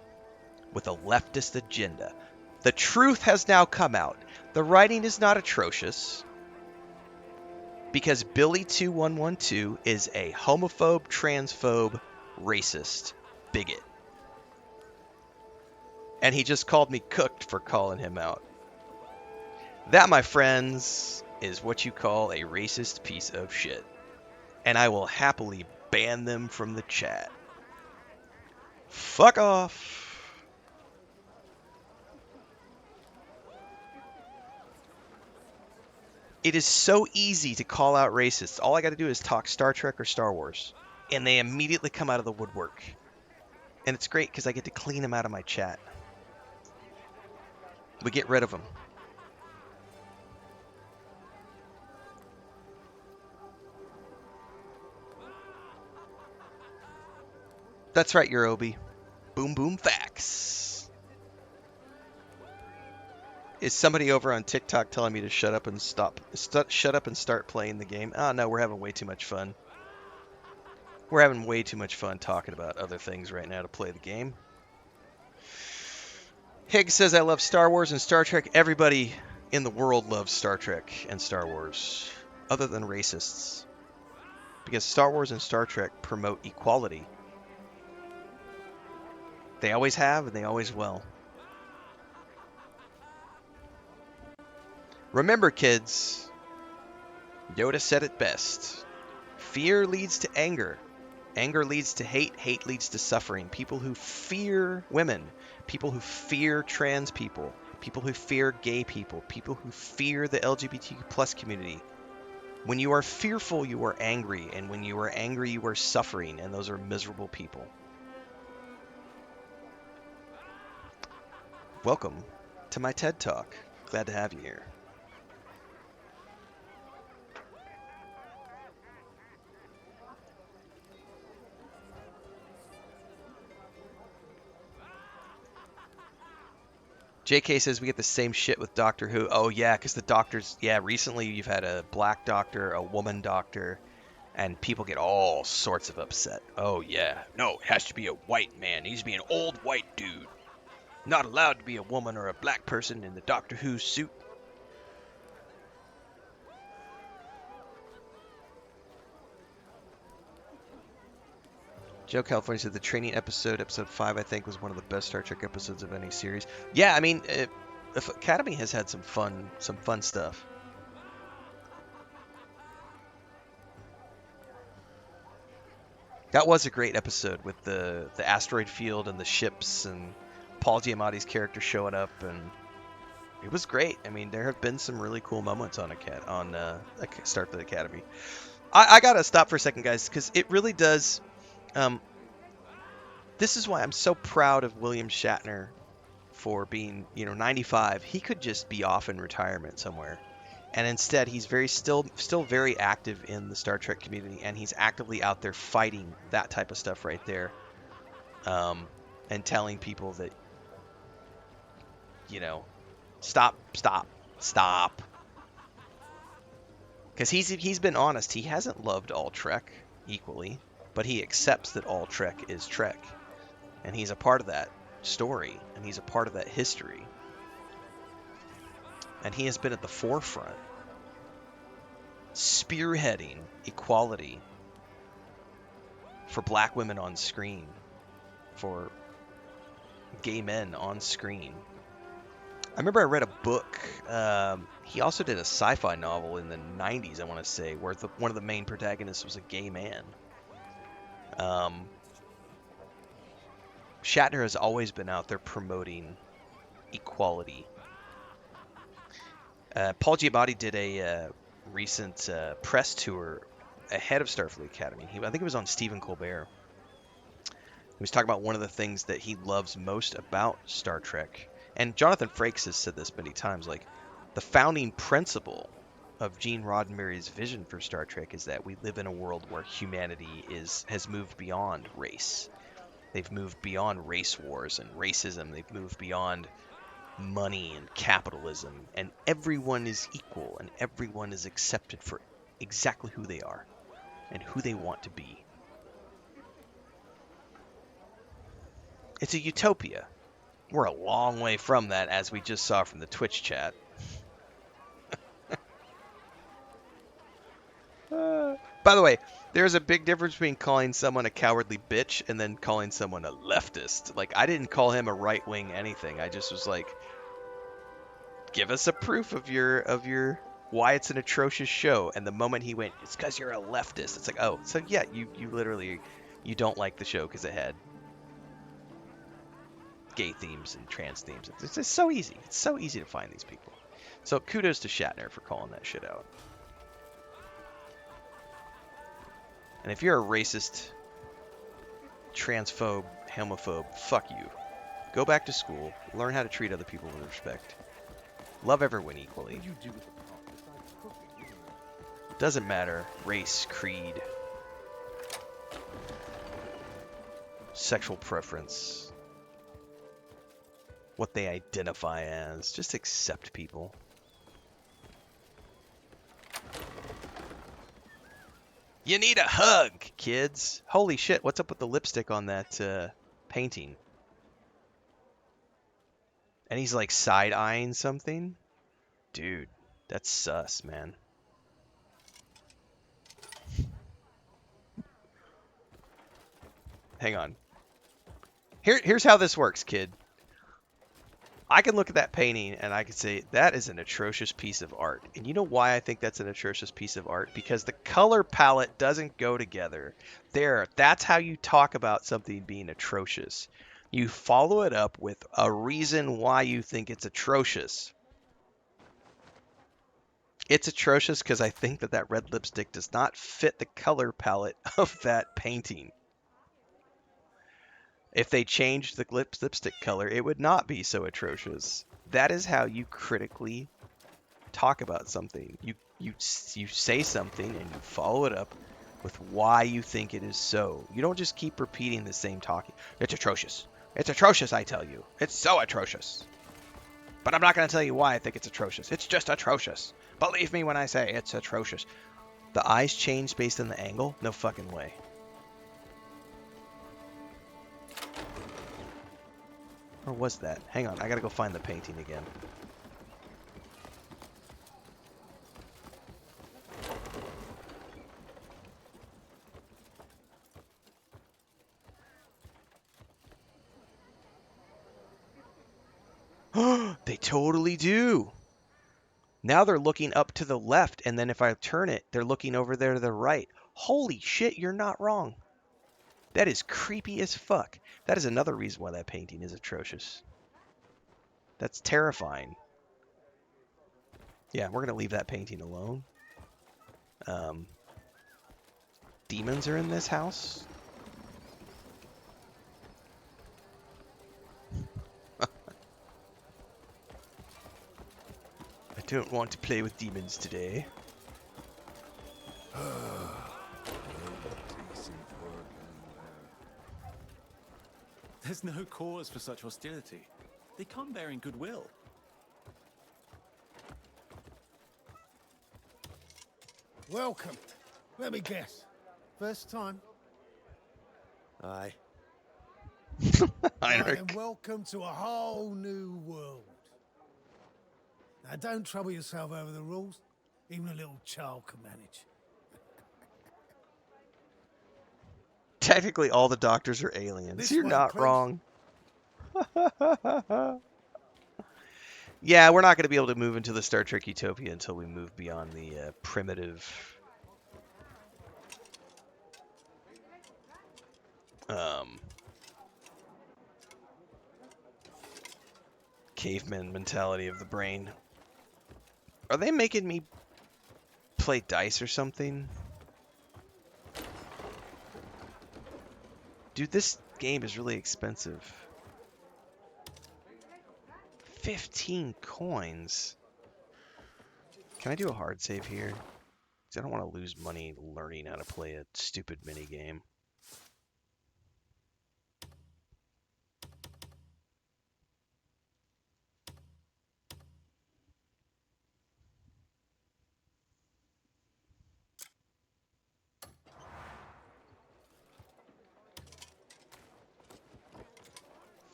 with a leftist agenda. The truth has now come out. The writing is not atrocious because Billy2112 is a homophobe, transphobe, racist, bigot. And he just called me cooked for calling him out. That, my friends, is what you call a racist piece of shit. And I will happily ban them from the chat. Fuck off. It is so easy to call out racists. All I got to do is talk Star Trek or Star Wars. And they immediately come out of the woodwork. And it's great because I get to clean them out of my chat. We get rid of them. That's right, Eurobi. Boom boom facts. Is somebody over on TikTok telling me to shut up and shut up and start playing the game? Oh no, we're having way too much fun. We're having way too much fun talking about other things right now to play the game. Higgs says, I love Star Wars and Star Trek. Everybody in the world loves Star Trek and Star Wars, other than racists. Because Star Wars and Star Trek promote equality. They always have, and they always will. Remember, kids, Yoda said it best. Fear leads to anger. Anger leads to hate. Hate leads to suffering. People who fear women, people who fear trans people, people who fear gay people, people who fear the LGBTQ+ community. When you are fearful, you are angry. And when you are angry, you are suffering. And those are miserable people. Welcome to my TED Talk. Glad to have you here. JK says we get the same shit with Doctor Who. Oh, yeah, because the doctors... Yeah, recently you've had a black doctor, a woman doctor, and people get all sorts of upset. Oh, yeah. No, it has to be a white man. He needs to be an old white dude. Not allowed to be a woman or a black person in the Doctor Who suit. Joe California said the training episode 5, I think, was one of the best Star Trek episodes of any series. Yeah, I mean, Academy has had some fun stuff. That was a great episode with the asteroid field and the ships and Paul Giamatti's character showing up, and it was great. I mean, there have been some really cool moments on Start the Academy. I gotta stop for a second, guys, because it really does. This is why I'm so proud of William Shatner for being, 95. He could just be off in retirement somewhere. And instead, he's still very active in the Star Trek community, and he's actively out there fighting that type of stuff right there. And telling people that, stop. Because he's been honest. He hasn't loved all Trek equally, but he accepts that all Trek is Trek, and he's a part of that story, and he's a part of that history, and he has been at the forefront, spearheading equality for black women on screen, for gay men on screen. I remember I read a book. He also did a sci-fi novel in the 90s, I want to say, where one of the main protagonists was a gay man. Shatner has always been out there promoting equality. Paul Giamatti did a recent press tour ahead of Starfleet Academy. I think it was on Stephen Colbert. He was talking about one of the things that he loves most about Star Trek. And Jonathan Frakes has said this many times, like, the founding principle of Gene Roddenberry's vision for Star Trek is that we live in a world where humanity has moved beyond race. They've moved beyond race wars and racism. They've moved beyond money and capitalism. And everyone is equal, and everyone is accepted for exactly who they are and who they want to be. It's a utopia. We're a long way from that, as we just saw from the Twitch chat. By the way, there's a big difference between calling someone a cowardly bitch and then calling someone a leftist. Like, I didn't call him a right-wing anything. I just was like, give us a proof of your why it's an atrocious show. And the moment he went, it's because you're a leftist. It's like, oh, so yeah, you literally, you don't like the show because it had gay themes and trans themes. It's just so easy. It's so easy to find these people. So kudos to Shatner for calling that shit out. And if you're a racist, transphobe, homophobe, fuck you. Go back to school, learn how to treat other people with respect. Love everyone equally. Doesn't matter race, creed, sexual preference, what they identify as. Just accept people. You need a hug, kids. Holy shit, what's up with the lipstick on that painting? And he's like side-eyeing something? Dude, that's sus, man. Hang on. Here's how this works, kid. I can look at that painting and I can say, that is an atrocious piece of art. And you know why I think that's an atrocious piece of art? Because the color palette doesn't go together. That's how you talk about something being atrocious. You follow it up with a reason why you think it's atrocious. It's atrocious because I think that red lipstick does not fit the color palette of that painting. If they changed the lipstick color, it would not be so atrocious. That is how you critically talk about something. You say something and you follow it up with why you think it is so. You don't just keep repeating the same talking. It's atrocious. It's atrocious, I tell you. It's so atrocious. But I'm not going to tell you why I think it's atrocious. It's just atrocious. Believe me when I say it's atrocious. The eyes change based on the angle? No fucking way. Or was that? Hang on, I gotta go find the painting again. They totally do. Now they're looking up to the left, and then if I turn it, they're looking over there to the right. Holy shit, you're not wrong. That is creepy as fuck. That is another reason why that painting is atrocious. That's terrifying. Yeah, we're going to leave that painting alone. Demons are in this house. I don't want to play with demons today. There's no cause for such hostility. They come bearing goodwill. welcome. Let me guess. First time? Aye. Right, Heinrich. and welcome to a whole new world. Now, don't trouble yourself over the rules. Even a little child can manage. Technically, all the doctors are aliens. This You're way, not please. wrong. Yeah, we're not going to be able to move into the Star Trek Utopia until we move beyond the primitive um, caveman mentality of the brain. Are they making me play dice or something? Dude, this game is really expensive. 15 coins. Can I do a hard save here? 'Cause I don't want to lose money learning how to play a stupid mini game.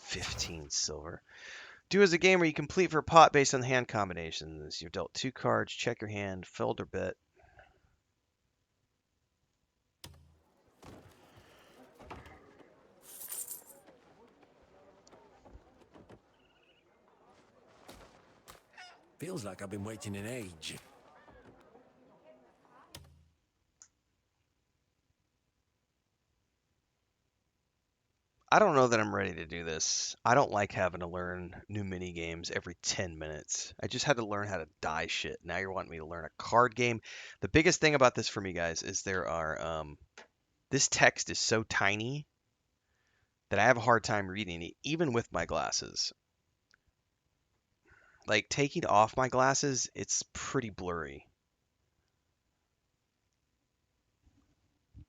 $15 silver. Do as a game where you complete for a pot based on hand combinations. You've dealt 2 cards, check your hand, filled or bet. Feels like I've been waiting an age. I don't know that I'm ready to do this. I don't like having to learn new mini games every 10 minutes. I just had to learn how to die shit. Now you're wanting me to learn a card game. The biggest thing about this for me, guys, is there are this text is so tiny that I have a hard time reading it, even with my glasses. Like taking off my glasses, it's pretty blurry.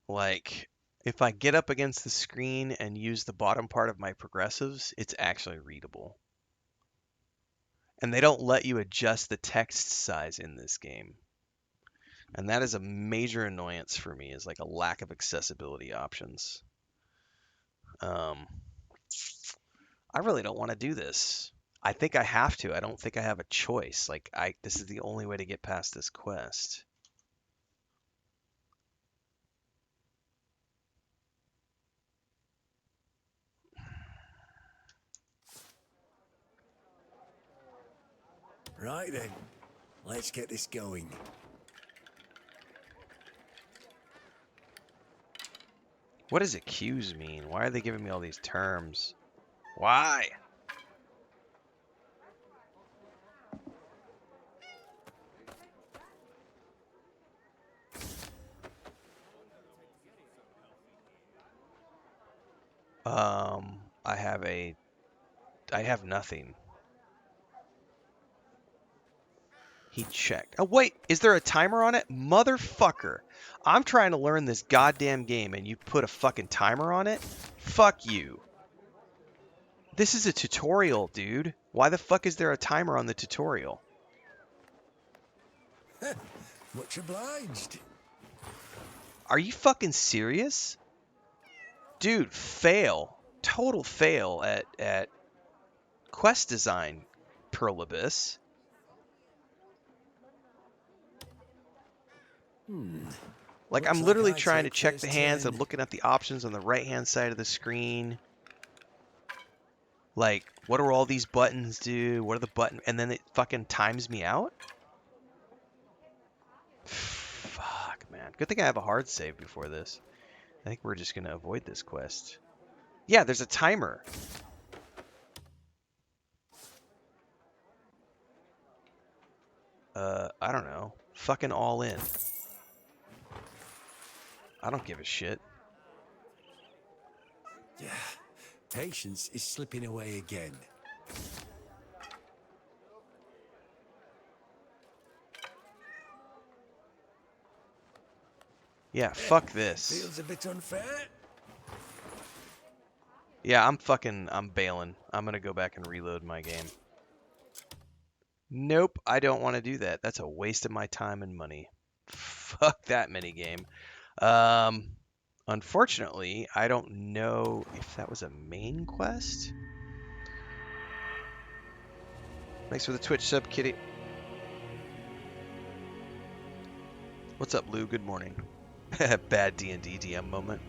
Like if I get up against the screen and use the bottom part of my progressives, it's actually readable. And they don't let you adjust the text size in this game. And that is a major annoyance for me, is like a lack of accessibility options. I really don't want to do this. I think I have to. I don't think I have a choice. Like this is the only way to get past this quest. Right then, let's get this going. What does accuse mean? Why are they giving me all these terms? Why? I have nothing. He checked. Oh, wait, is there a timer on it? Motherfucker. I'm trying to learn this goddamn game and you put a fucking timer on it? Fuck you. This is a tutorial, dude. Why the fuck is there a timer on the tutorial? Much obliged. Are you fucking serious? Dude, fail. Total fail at quest design, Pearl-Abyss. Like, I'm Looks literally I trying to take check first the hands. turn. I'm looking at the options on the right-hand side of the screen. Like, what do all these buttons do? What are the buttons? And then it fucking times me out? Fuck, man. Good thing I have a hard save before this. I think we're just going to avoid this quest. Yeah, there's a timer. I don't know. Fucking all in. I don't give a shit. Yeah, patience is slipping away again. Yeah, fuck this. Feels a bit unfair. Yeah, I'm bailing. I'm gonna go back and reload my game. Nope, I don't want to do that. That's a waste of my time and money. Fuck that minigame. Unfortunately, I don't know if that was a main quest. Thanks for the Twitch sub, Kitty. What's up, Lou? Good morning. Bad D&D DM moment.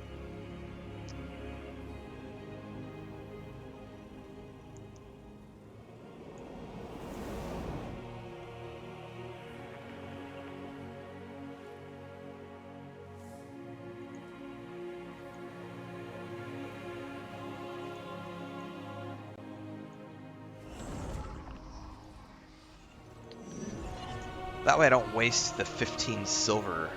That way I don't waste the 15 silver.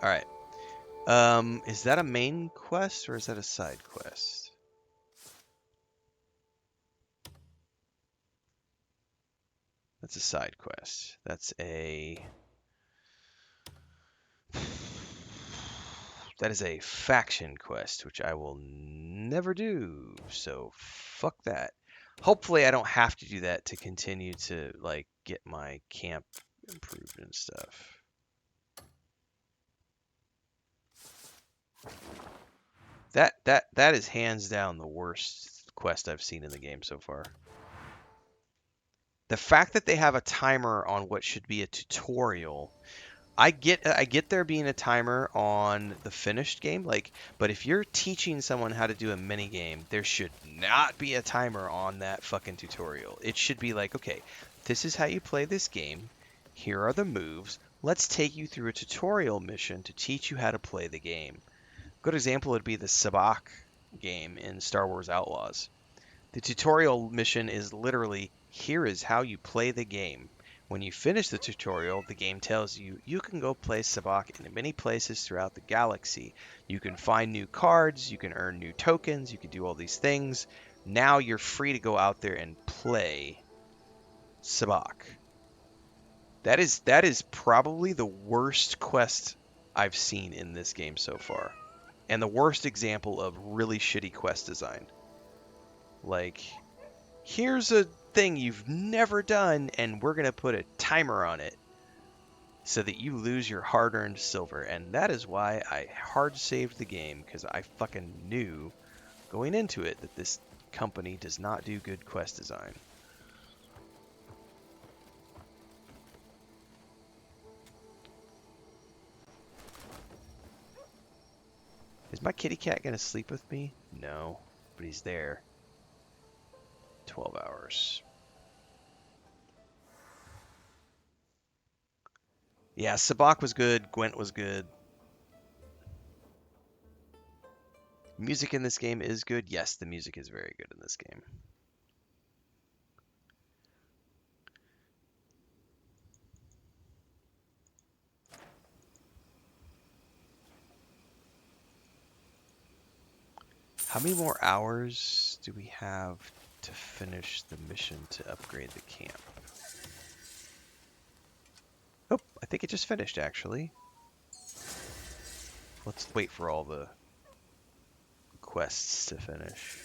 All right. Is that a main quest or is that a side quest? That's a side quest. That's a... That is a faction quest, which I will never do. So fuck that. Hopefully I don't have to do that to continue to like get my camp improved and stuff. That is hands down the worst quest I've seen in the game so far. The fact that they have a timer on what should be a tutorial, I get there being a timer on the finished game, like, but if you're teaching someone how to do a mini game, there should not be a timer on that fucking tutorial. It should be like, okay, this is how you play this game. Here are the moves. Let's take you through a tutorial mission to teach you how to play the game. Good example would be the Sabak game in Star Wars Outlaws. The tutorial mission is literally, here is how you play the game. When you finish the tutorial, the game tells you you can go play Sabak in many places throughout the galaxy. You can find new cards, you can earn new tokens, you can do all these things. Now you're free to go out there and play Sabak. That is probably the worst quest I've seen in this game so far. And the worst example of really shitty quest design. Like, here's a thing you've never done, and we're going to put a timer on it so that you lose your hard-earned silver. And that is why I hard-saved the game, because I fucking knew going into it that this company does not do good quest design. Is my kitty cat going to sleep with me? No, but he's there. 12 hours. Yeah, Sabak was good. Gwent was good. Music in this game is good. Yes, the music is very good in this game. How many more hours do we have to finish the mission to upgrade the camp? Oh, I think it just finished, actually. Let's wait for all the quests to finish.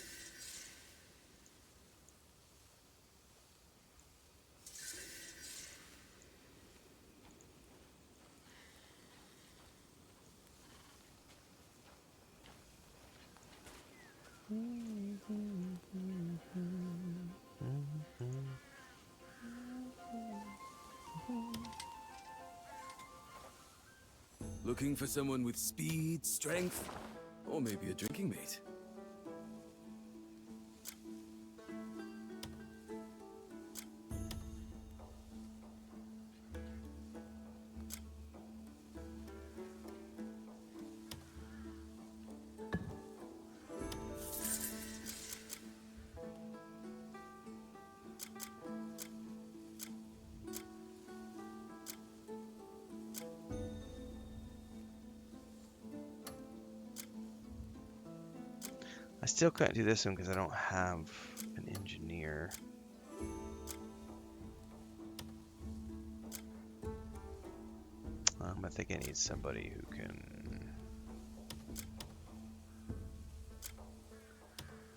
Looking for someone with speed, strength, or maybe a drinking mate. still couldn't do this one because I don't have an engineer. I think I need somebody who can...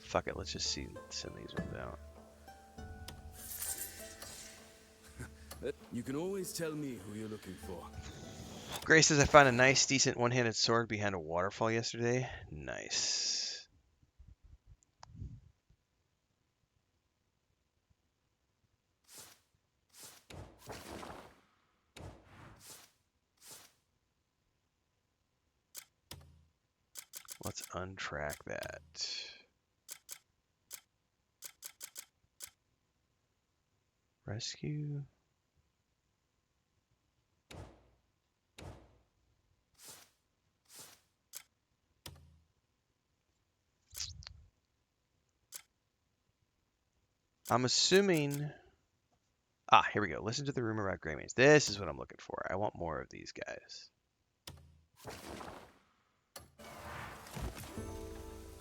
Fuck it, let's just send these ones out. You can always tell me who you're looking for. Grace says I found a nice, decent one-handed sword behind a waterfall yesterday. Nice. Let's untrack that. Rescue. I'm assuming... Ah, here we go. Listen to the rumor about Greymanes. This is what I'm looking for. I want more of these guys.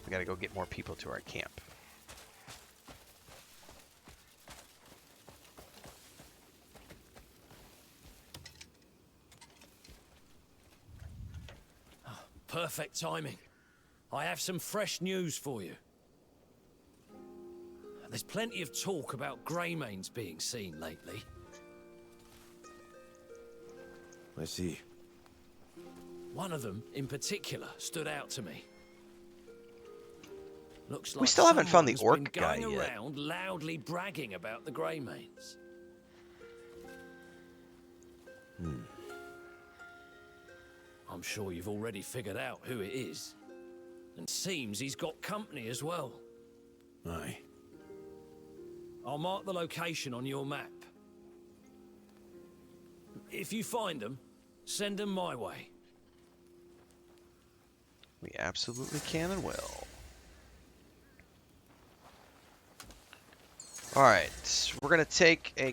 We gotta go get more people to our camp. Perfect timing. I have some fresh news for you. There's plenty of talk about Greymanes being seen lately. I see. One of them, in particular, stood out to me. Looks like We still haven't found the someone's orc been guy going yet. around loudly bragging about the Greymanes. I'm sure you've already figured out who it is. And seems he's got company as well. Aye. I'll mark the location on your map. If you find them, send them my way. We absolutely can and will. Alright, we're going to take a